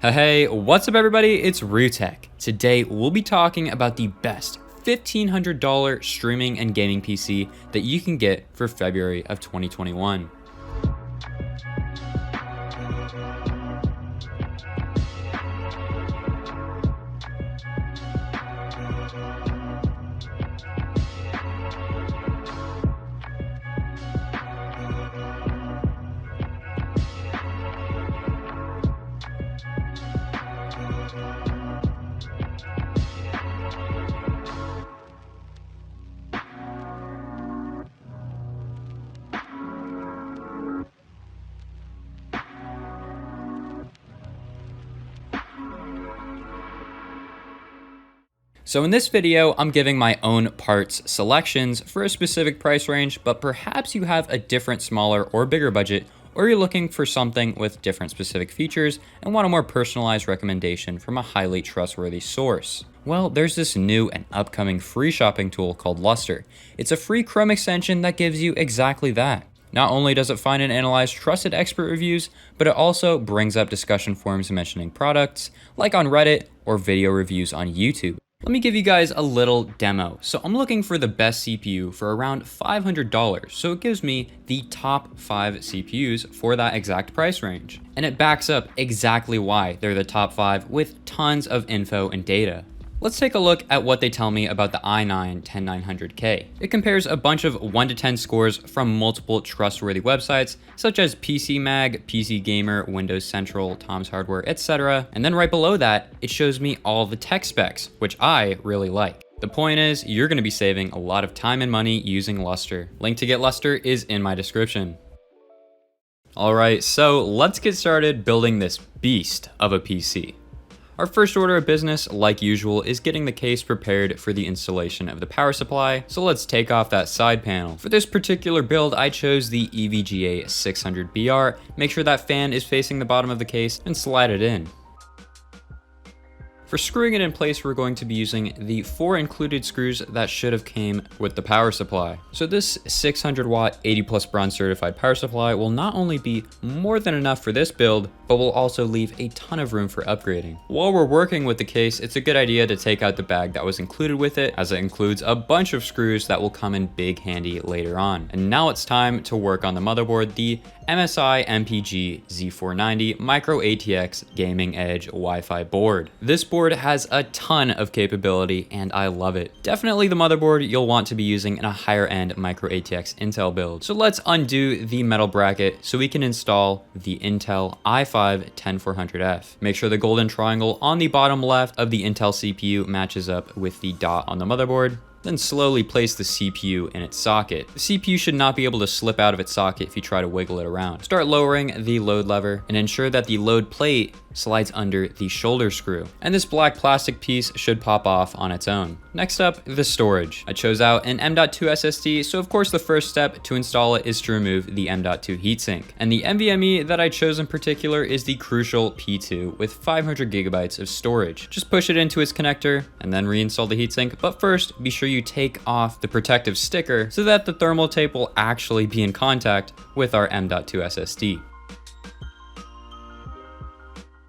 Hey, what's up everybody? It's Rutech. Today we'll be talking about the best $1,500 streaming and gaming PC that you can get for February of 2021. So in this video, I'm giving my own parts selections for a specific price range, but perhaps you have a different smaller or bigger budget, or you're looking for something with different specific features and want a more personalized recommendation from a highly trustworthy source. Well, there's this new and upcoming free shopping tool called Lustre. It's a free Chrome extension that gives you exactly that. Not only does it find and analyze trusted expert reviews, but it also brings up discussion forums mentioning products, like on Reddit or video reviews on YouTube. Let me give you guys a little demo. So I'm looking for the best CPU for around $500. So it gives me the top 5 CPUs for that exact price range. And it backs up exactly why they're the top 5 with tons of info and data. Let's take a look at what they tell me about the i9-10900K. It compares a bunch of 1 to 10 scores from multiple trustworthy websites, such as PC Mag, PC Gamer, Windows Central, Tom's Hardware, etc. And then right below that, it shows me all the tech specs, which I really like. The point is, you're gonna be saving a lot of time and money using Lustre. Link to get Lustre is in my description. All right, so let's get started building this beast of a PC. Our first order of business, like usual, is getting the case prepared for the installation of the power supply, so let's take off that side panel. For this particular build, I chose the EVGA 600BR. Make sure that fan is facing the bottom of the case and slide it in. For screwing it in place, we're going to be using the 4 included screws that should have came with the power supply. So this 600 watt 80 plus bronze certified power supply will not only be more than enough for this build, but will also leave a ton of room for upgrading. While we're working with the case, it's a good idea to take out the bag that was included with it, as it includes a bunch of screws that will come in big handy later on. And now it's time to work on the motherboard, the MSI MPG Z490 Micro ATX Gaming Edge Wi-Fi board. This board has a ton of capability and I love it. Definitely the motherboard you'll want to be using in a higher end Micro ATX Intel build. So let's undo the metal bracket so we can install the Intel i5-10400F. Make sure the golden triangle on the bottom left of the Intel CPU matches up with the dot on the motherboard. Then slowly place the CPU in its socket. The CPU should not be able to slip out of its socket if you try to wiggle it around. Start lowering the load lever and ensure that the load plate slides under the shoulder screw. And this black plastic piece should pop off on its own. Next up, the storage. I chose out an M.2 SSD, so of course the first step to install it is to remove the M.2 heatsink. And the NVMe that I chose in particular is the Crucial P2 with 500 gigabytes of storage. Just push it into its connector and then reinstall the heatsink, but first be sure you take off the protective sticker so that the thermal tape will actually be in contact with our M.2 SSD.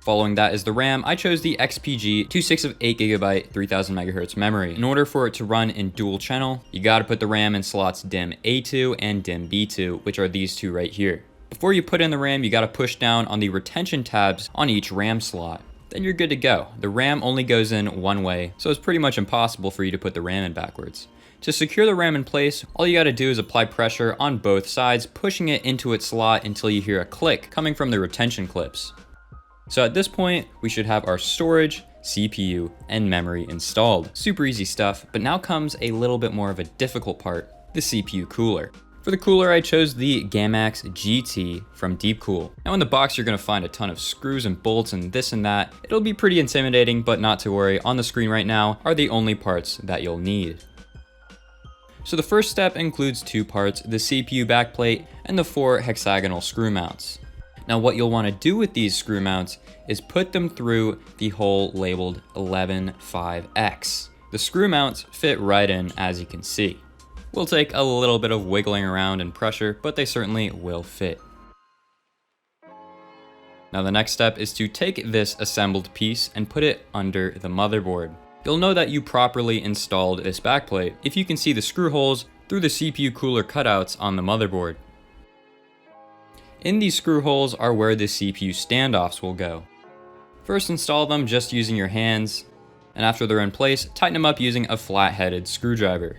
Following that is the RAM. I chose the XPG 26 of 8GB 3000 MHz memory. In order for it to run in dual channel, you gotta put the RAM in slots DIMM A2 and DIMM B2, which are these two right here. Before you put in the RAM, you gotta push down on the retention tabs on each RAM slot. Then you're good to go. The RAM only goes in one way, so it's pretty much impossible for you to put the RAM in backwards. To secure the RAM in place, all you gotta do is apply pressure on both sides, pushing it into its slot until you hear a click coming from the retention clips. So at this point, we should have our storage, CPU, and memory installed. Super easy stuff, but now comes a little bit more of a difficult part, the CPU cooler. For the cooler, I chose the Gamax GT from Deepcool. Now in the box, you're gonna find a ton of screws and bolts and this and that. It'll be pretty intimidating, but not to worry, on the screen right now are the only parts that you'll need. So the first step includes 2 parts, the CPU backplate and the 4 hexagonal screw mounts. Now what you'll want to do with these screw mounts is put them through the hole labeled 11.5x. The screw mounts fit right in, as you can see. Will take a little bit of wiggling around and pressure, but they certainly will fit. Now the next step is to take this assembled piece and put it under the motherboard. You'll know that you properly installed this backplate if you can see the screw holes through the CPU cooler cutouts on the motherboard. In these screw holes are where the CPU standoffs will go. First install them just using your hands, and after they're in place, tighten them up using a flat-headed screwdriver.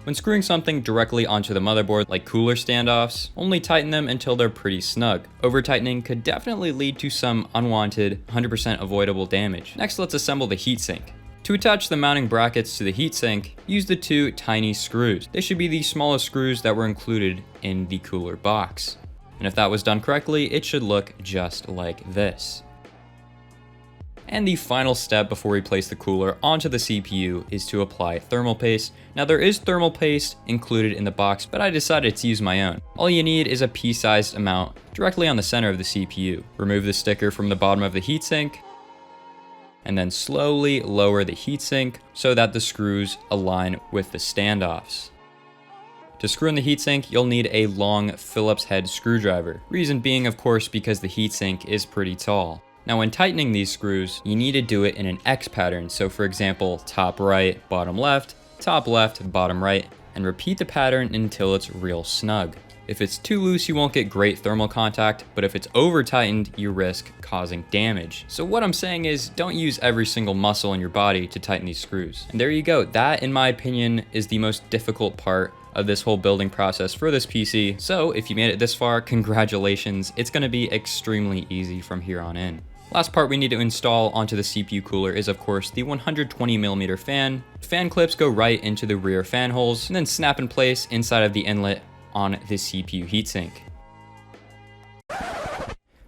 When screwing something directly onto the motherboard like cooler standoffs, only tighten them until they're pretty snug. Over-tightening could definitely lead to some unwanted, 100% avoidable damage. Next, let's assemble the heatsink. To attach the mounting brackets to the heatsink, use the two tiny screws. They should be the smallest screws that were included in the cooler box. And if that was done correctly, it should look just like this. And the final step before we place the cooler onto the CPU is to apply thermal paste. Now there is thermal paste included in the box, but I decided to use my own. All you need is a pea-sized amount directly on the center of the CPU. Remove the sticker from the bottom of the heatsink, and then slowly lower the heatsink so that the screws align with the standoffs. To screw in the heatsink, you'll need a long Phillips head screwdriver. Reason being, of course, because the heatsink is pretty tall. Now when tightening these screws, you need to do it in an X pattern. So for example, top right, bottom left, bottom right, and repeat the pattern until it's real snug. If it's too loose, you won't get great thermal contact, but if it's over tightened, you risk causing damage. So what I'm saying is, don't use every single muscle in your body to tighten these screws. And there you go. That, in my opinion, is the most difficult part of this whole building process for this PC. So if you made it this far, congratulations. It's gonna be extremely easy from here on in. Last part we need to install onto the CPU cooler is of course the 120mm fan. Fan clips go right into the rear fan holes and then snap in place inside of the inlet on the CPU heatsink.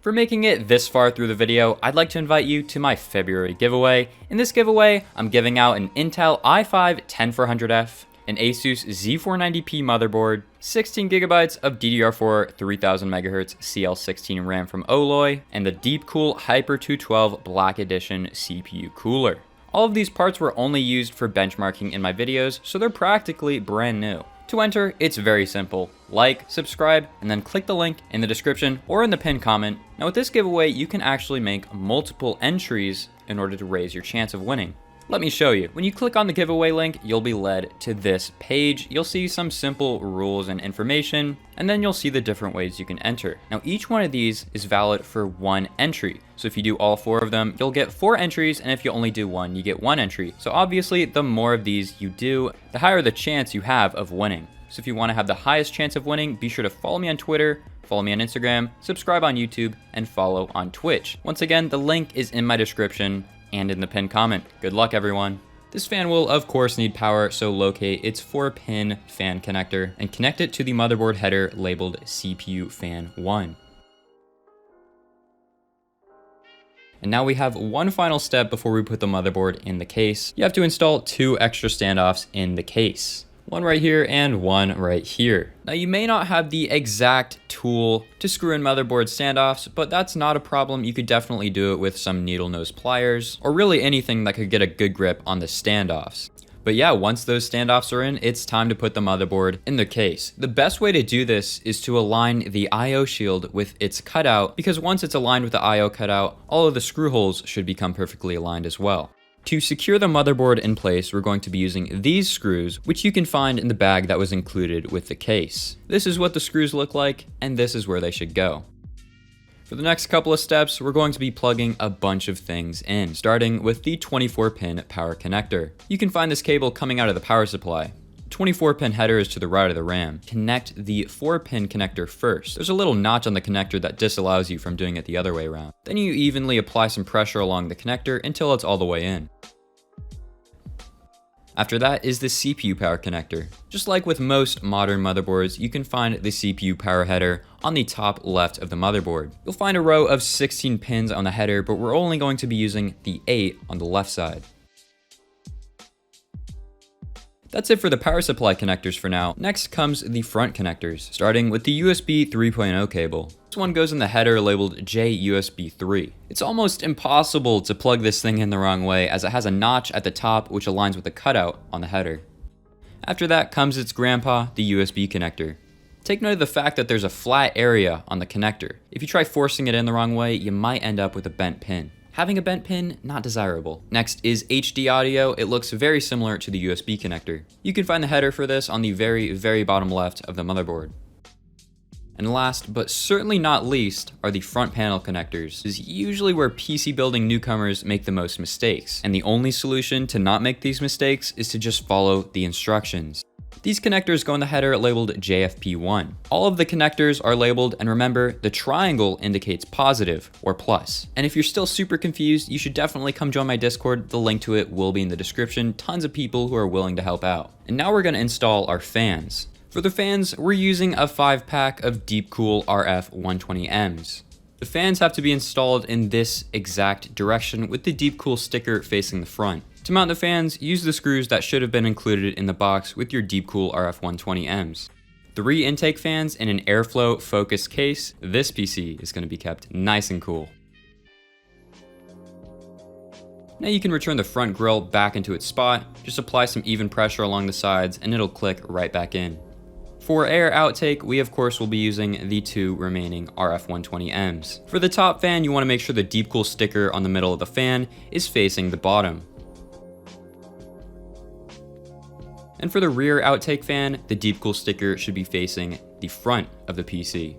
For making it this far through the video, I'd like to invite you to my February giveaway. In this giveaway, I'm giving out an Intel i5-10400F, an Asus Z490P motherboard, 16GB of DDR4 3000MHz CL16 RAM from Oloy, and the Deepcool Hyper 212 Black Edition CPU cooler. All of these parts were only used for benchmarking in my videos, so they're practically brand new. To enter, it's very simple. Like, subscribe, and then click the link in the description or in the pinned comment. Now with this giveaway, you can actually make multiple entries in order to raise your chance of winning. Let me show you. When you click on the giveaway link, you'll be led to this page. You'll see some simple rules and information, and then you'll see the different ways you can enter. Now, each one of these is valid for one entry. So if you do all 4 of them, you'll get 4 entries, and if you only do one, you get 1 entry. So obviously, the more of these you do, the higher the chance you have of winning. So if you want to have the highest chance of winning, be sure to follow me on Twitter, follow me on Instagram, subscribe on YouTube, and follow on Twitch. Once again, the link is in my description and in the pinned comment. Good luck, everyone. This fan will of course need power, so locate its 4-pin fan connector and connect it to the motherboard header labeled CPU fan 1. And now we have one final step before we put the motherboard in the case. You have to install 2 extra standoffs in the case. One right here and one right here. Now you may not have the exact tool to screw in motherboard standoffs, but that's not a problem. You could definitely do it with some needle nose pliers or really anything that could get a good grip on the standoffs. But yeah, once those standoffs are in, it's time to put the motherboard in the case. The best way to do this is to align the IO shield with its cutout, because once it's aligned with the IO cutout, all of the screw holes should become perfectly aligned as well. To secure the motherboard in place, we're going to be using these screws, which you can find in the bag that was included with the case. This is what the screws look like, and this is where they should go. For the next couple of steps, we're going to be plugging a bunch of things in, starting with the 24-pin power connector. You can find this cable coming out of the power supply. 24-pin header is to the right of the RAM. Connect the 4-pin connector first. There's a little notch on the connector that disallows you from doing it the other way around. Then you evenly apply some pressure along the connector until it's all the way in. After that is the CPU power connector. Just like with most modern motherboards, you can find the CPU power header on the top left of the motherboard. You'll find a row of 16 pins on the header, but we're only going to be using the 8 on the left side. That's it for the power supply connectors for now. Next comes the front connectors, starting with the USB 3.0 cable. This one goes in the header labeled JUSB 3. It's almost impossible to plug this thing in the wrong way, as it has a notch at the top which aligns with the cutout on the header. After that comes its grandpa, the USB connector. Take note of the fact that there's a flat area on the connector. If you try forcing it in the wrong way, you might end up with a bent pin. Having a bent pin, not desirable. Next is HD audio. It looks very similar to the USB connector. You can find the header for this on the very bottom left of the motherboard. And last, but certainly not least, are the front panel connectors. This is usually where PC building newcomers make the most mistakes. And the only solution to not make these mistakes is to just follow the instructions. These connectors go in the header labeled JFP1. All of the connectors are labeled, and remember, the triangle indicates positive or plus. And if you're still super confused, you should definitely come join my Discord. The link to it will be in the description. Tons of people who are willing to help out. And now we're going to install our fans. For the fans, we're using a 5-pack of Deepcool RF 120Ms. The fans have to be installed in this exact direction with the Deepcool sticker facing the front. To mount the fans, use the screws that should have been included in the box with your Deepcool RF 120Ms. 3 intake fans in an airflow focused case. This PC is going to be kept nice and cool. Now you can return the front grille back into its spot. Just apply some even pressure along the sides and it'll click right back in. For air outtake, we of course will be using the 2 remaining RF 120Ms. For the top fan, you want to make sure the Deepcool sticker on the middle of the fan is facing the bottom. And for the rear outtake fan, the Deepcool sticker should be facing the front of the PC.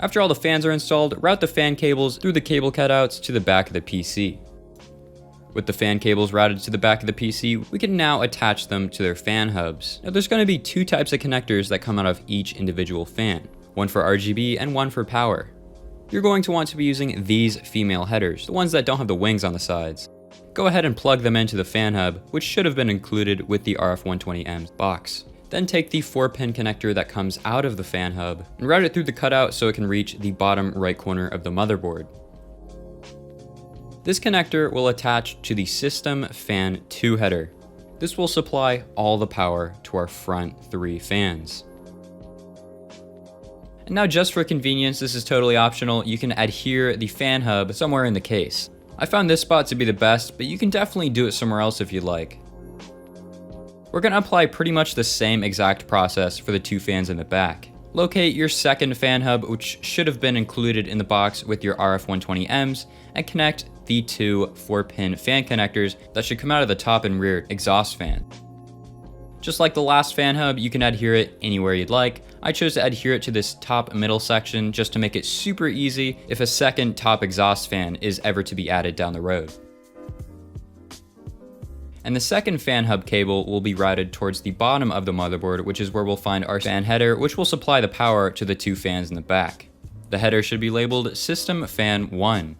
After all the fans are installed, route the fan cables through the cable cutouts to the back of the PC. With the fan cables routed to the back of the PC, we can now attach them to their fan hubs. Now there's going to be 2 types of connectors that come out of each individual fan, one for RGB and one for power. You're going to want to be using these female headers, the ones that don't have the wings on the sides. Go ahead and plug them into the fan hub, which should have been included with the RF 120Ms box. Then take the 4-pin connector that comes out of the fan hub and route it through the cutout so it can reach the bottom right corner of the motherboard. This connector will attach to the System Fan 2 header. This will supply all the power to our front 3 fans. And now just for convenience, this is totally optional, you can adhere the fan hub somewhere in the case. I found this spot to be the best, but you can definitely do it somewhere else if you'd like. We're going to apply pretty much the same exact process for the 2 fans in the back. Locate your second fan hub, which should have been included in the box with your RF 120Ms, and connect the 2 4-pin fan connectors that should come out of the top and rear exhaust fan. Just like the last fan hub, you can adhere it anywhere you'd like. I chose to adhere it to this top middle section just to make it super easy if a second top exhaust fan is ever to be added down the road. And the second fan hub cable will be routed towards the bottom of the motherboard, which is where we'll find our fan header, which will supply the power to the 2 fans in the back. The header should be labeled System Fan 1.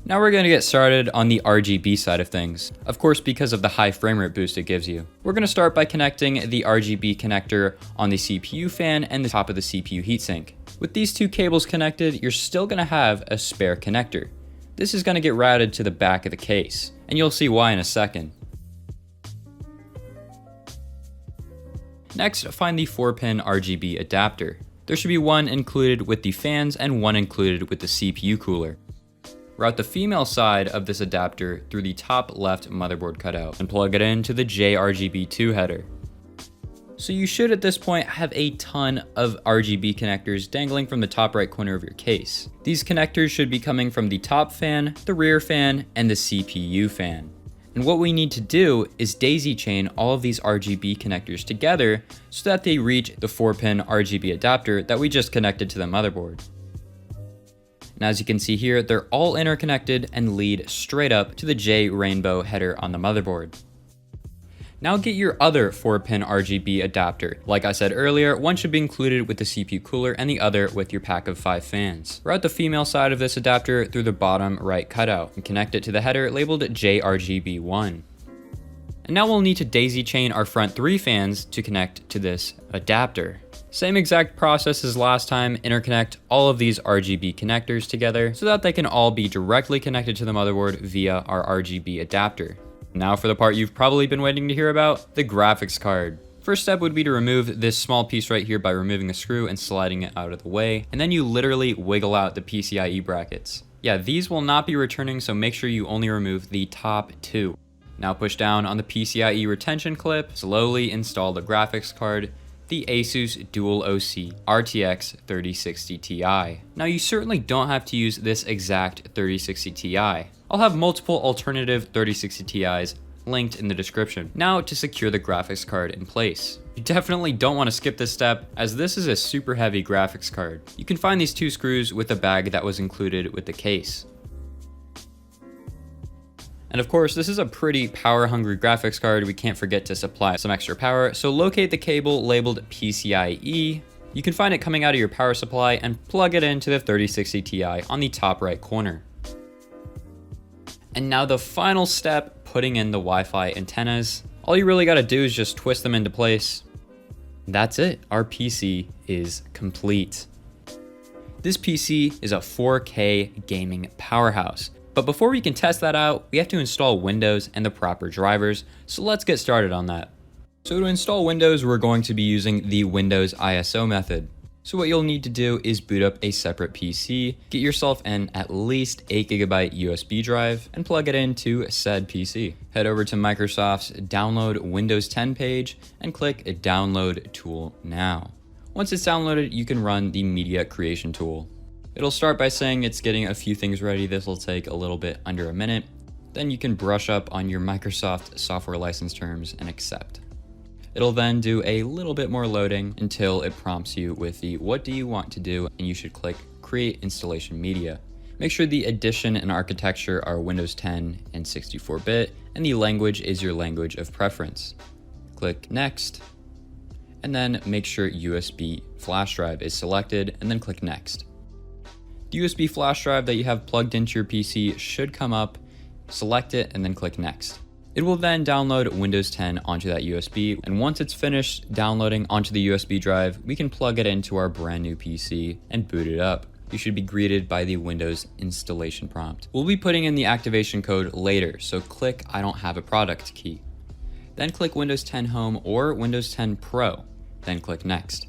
Now we're going to get started on the RGB side of things, of course because of the high frame rate boost it gives you. We're going to start by connecting the RGB connector on the CPU fan and the top of the CPU heatsink. With these 2 cables connected, you're still going to have a spare connector. This is going to get routed to the back of the case, and you'll see why in a second. Next, find the 4-pin RGB adapter. There should be one included with the fans and one included with the CPU cooler. Route the female side of this adapter through the top left motherboard cutout and plug it into the JRGB2 header. So you should at this point have a ton of RGB connectors dangling from the top right corner of your case. These connectors should be coming from the top fan, the rear fan, and the CPU fan. And what we need to do is daisy chain all of these RGB connectors together so that they reach the 4-pin RGB adapter that we just connected to the motherboard. And as you can see here, they're all interconnected and lead straight up to the J rainbow header on the motherboard. Now get your other 4-pin RGB adapter. Like I said earlier, one should be included with the CPU cooler and the other with your pack of 5 fans. Route the female side of this adapter through the bottom right cutout and connect it to the header labeled JRGB1. And now we'll need to daisy chain our front 3 fans to connect to this adapter. Same exact process as last time, interconnect all of these RGB connectors together so that they can all be directly connected to the motherboard via our RGB adapter. Now for the part you've probably been waiting to hear about, the graphics card. First step would be to remove this small piece right here by removing the screw and sliding it out of the way, and then you literally wiggle out the PCIe brackets. Yeah, these will not be returning, so make sure you only remove the top 2. Now push down on the PCIe retention clip, slowly install the graphics card, the Asus Dual OC RTX 3060 Ti. Now you certainly don't have to use this exact 3060 Ti. I'll have multiple alternative 3060 Ti's linked in the description. Now to secure the graphics card in place. You definitely don't want to skip this step, as this is a super heavy graphics card. You can find these 2 screws with the bag that was included with the case. And of course, this is a pretty power-hungry graphics card. We can't forget to supply some extra power. So locate the cable labeled PCIe. You can find it coming out of your power supply and plug it into the 3060 Ti on the top right corner. And now the final step, putting in the Wi-Fi antennas. All you really gotta do is just twist them into place. That's it, our PC is complete. This PC is a 4K gaming powerhouse. But before we can test that out, we have to install Windows and the proper drivers, so let's get started on that. So to install Windows, we're going to be using the Windows ISO method. So what you'll need to do is boot up a separate PC, get yourself an at least 8GB USB drive, and plug it into said PC. Head over to Microsoft's Download Windows 10 page and click Download Tool Now. Once it's downloaded, you can run the Media Creation tool. It'll start by saying it's getting a few things ready. This will take a little bit under a minute. Then you can brush up on your Microsoft software license terms and accept. It'll then do a little bit more loading until it prompts you with the what do you want to do, and you should click Create Installation Media. Make sure the edition and architecture are Windows 10 and 64-bit, and the language is your language of preference. Click Next, and then make sure USB flash drive is selected, and then click Next. The USB flash drive that you have plugged into your PC should come up, select it, and then click Next. It will then download Windows 10 onto that USB, and once it's finished downloading onto the USB drive, we can plug it into our brand new PC and boot it up. You should be greeted by the Windows installation prompt. We'll be putting in the activation code later, so click I don't have a product key. Then click Windows 10 Home or Windows 10 Pro, then click Next.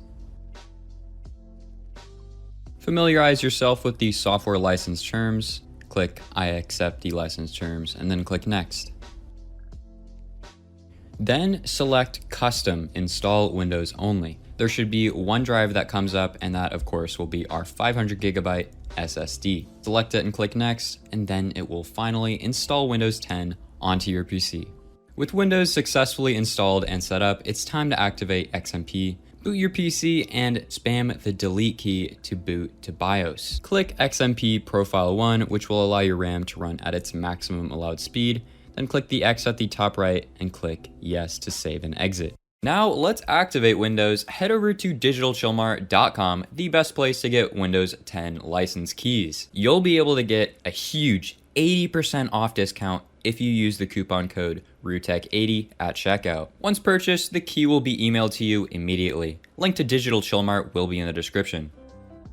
Familiarize yourself with the software license terms, click I accept the license terms, and then click Next. Then select Custom Install Windows Only. There should be one drive that comes up, and that of course will be our 500GB SSD. Select it and click Next, and then it will finally install Windows 10 onto your PC. With Windows successfully installed and set up, it's time to activate XMP. Boot your PC and spam the delete key to boot to BIOS. Click XMP Profile 1, which will allow your RAM to run at its maximum allowed speed. Then click the X at the top right and click Yes to save and exit. Now let's activate Windows. Head over to digitalchillmart.com, the best place to get Windows 10 license keys. You'll be able to get a huge 80% off discount if you use the coupon code RUTECH80 at checkout. Once purchased, the key will be emailed to you immediately. Link to Digital Chill Mart will be in the description.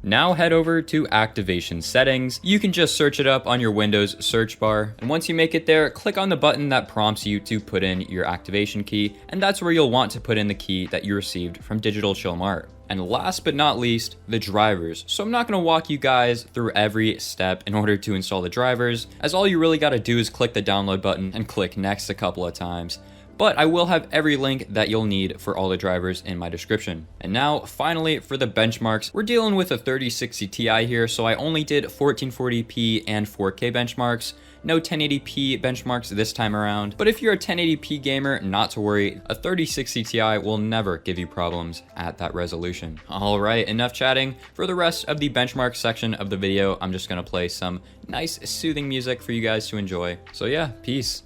Now head over to Activation Settings. You can just search it up on your Windows search bar, and once you make it there, click on the button that prompts you to put in your activation key, and that's where you'll want to put in the key that you received from Digital Chill Mart. And last but not least, the drivers. So I'm not going to walk you guys through every step in order to install the drivers, as all you really got to do is click the download button and click next a couple of times. But I will have every link that you'll need for all the drivers in my description. And now, finally, for the benchmarks, we're dealing with a 3060 Ti here, so I only did 1440p and 4K benchmarks. No 1080p benchmarks this time around. But if you're a 1080p gamer, not to worry, a 3060 Ti will never give you problems at that resolution. All right, enough chatting. For the rest of the benchmark section of the video, I'm just gonna play some nice soothing music for you guys to enjoy. So yeah, peace.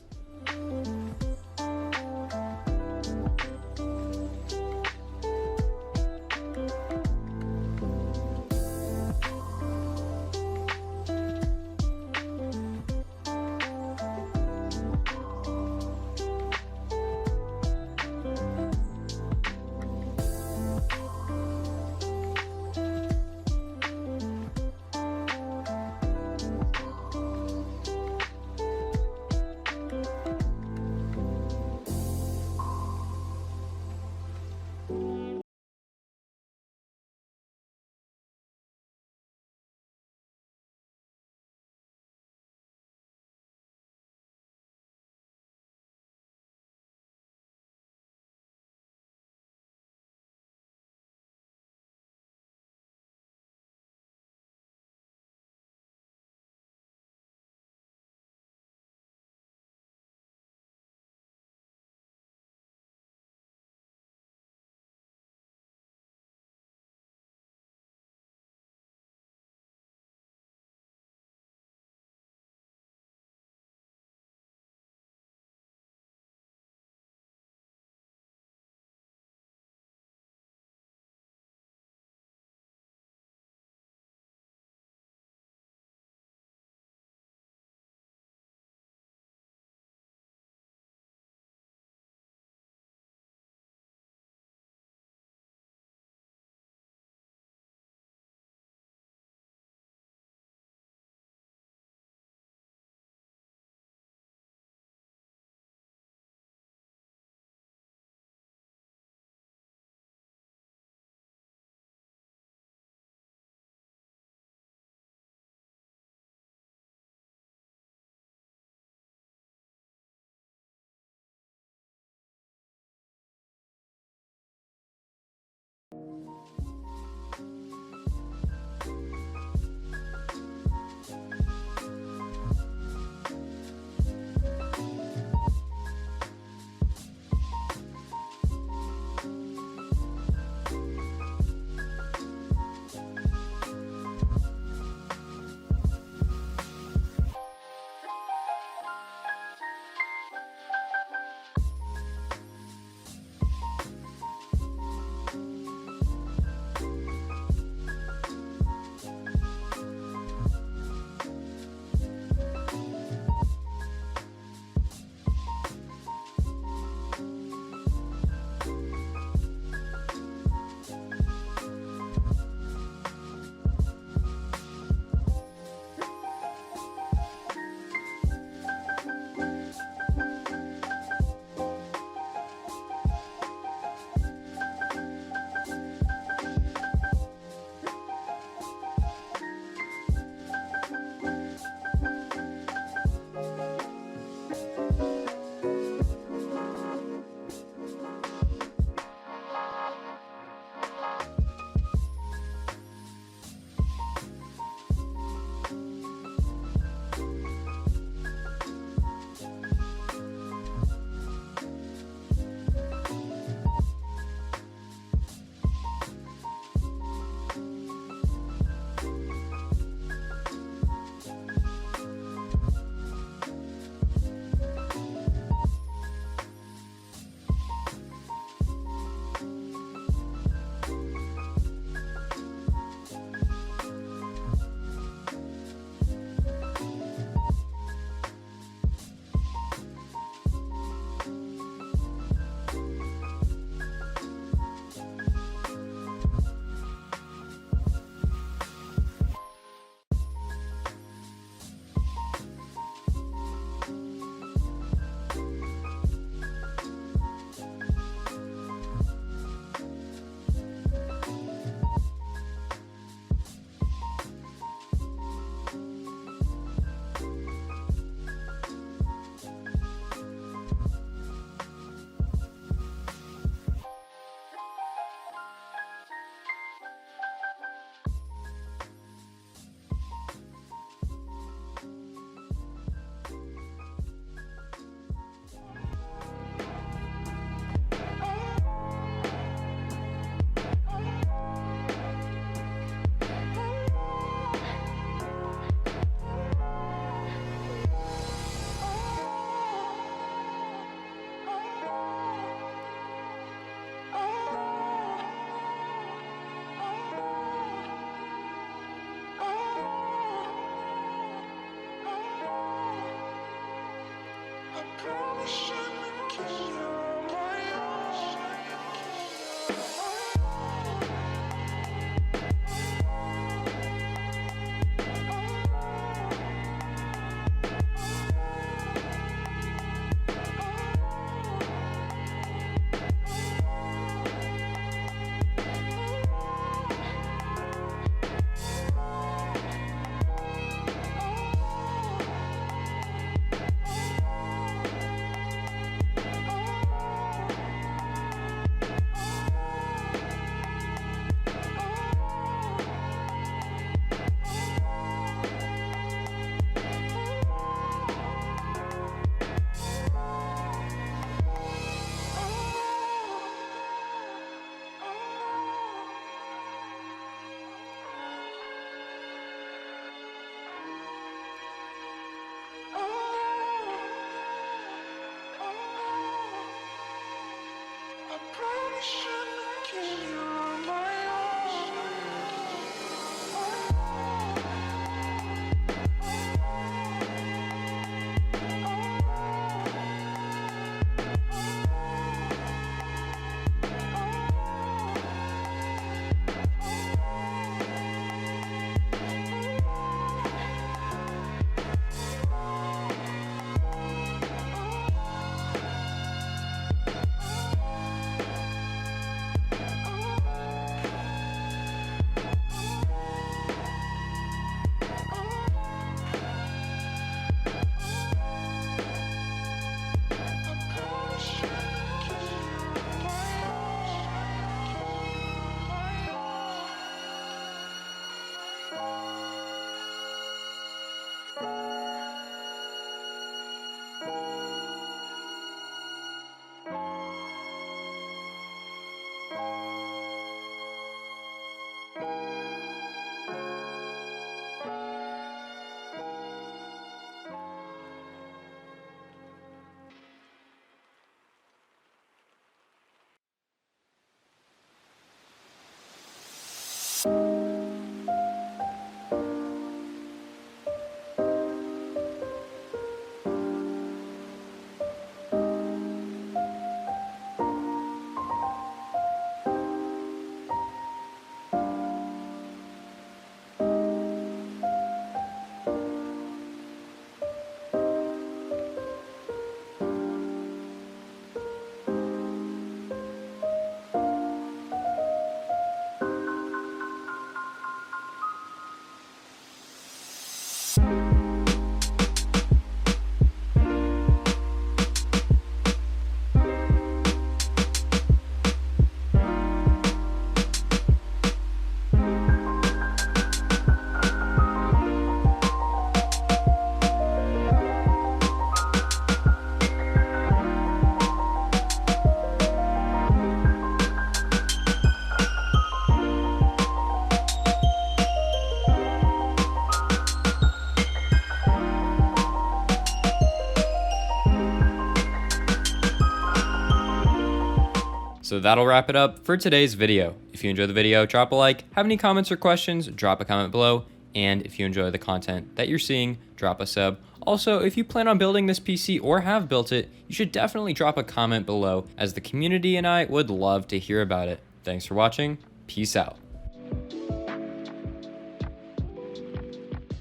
So that'll wrap it up for today's video. If you enjoyed the video, drop a like. Have any comments or questions, drop a comment below. And if you enjoy the content that you're seeing, drop a sub. Also, if you plan on building this PC or have built it, you should definitely drop a comment below, as the community and I would love to hear about it. Thanks for watching. Peace out.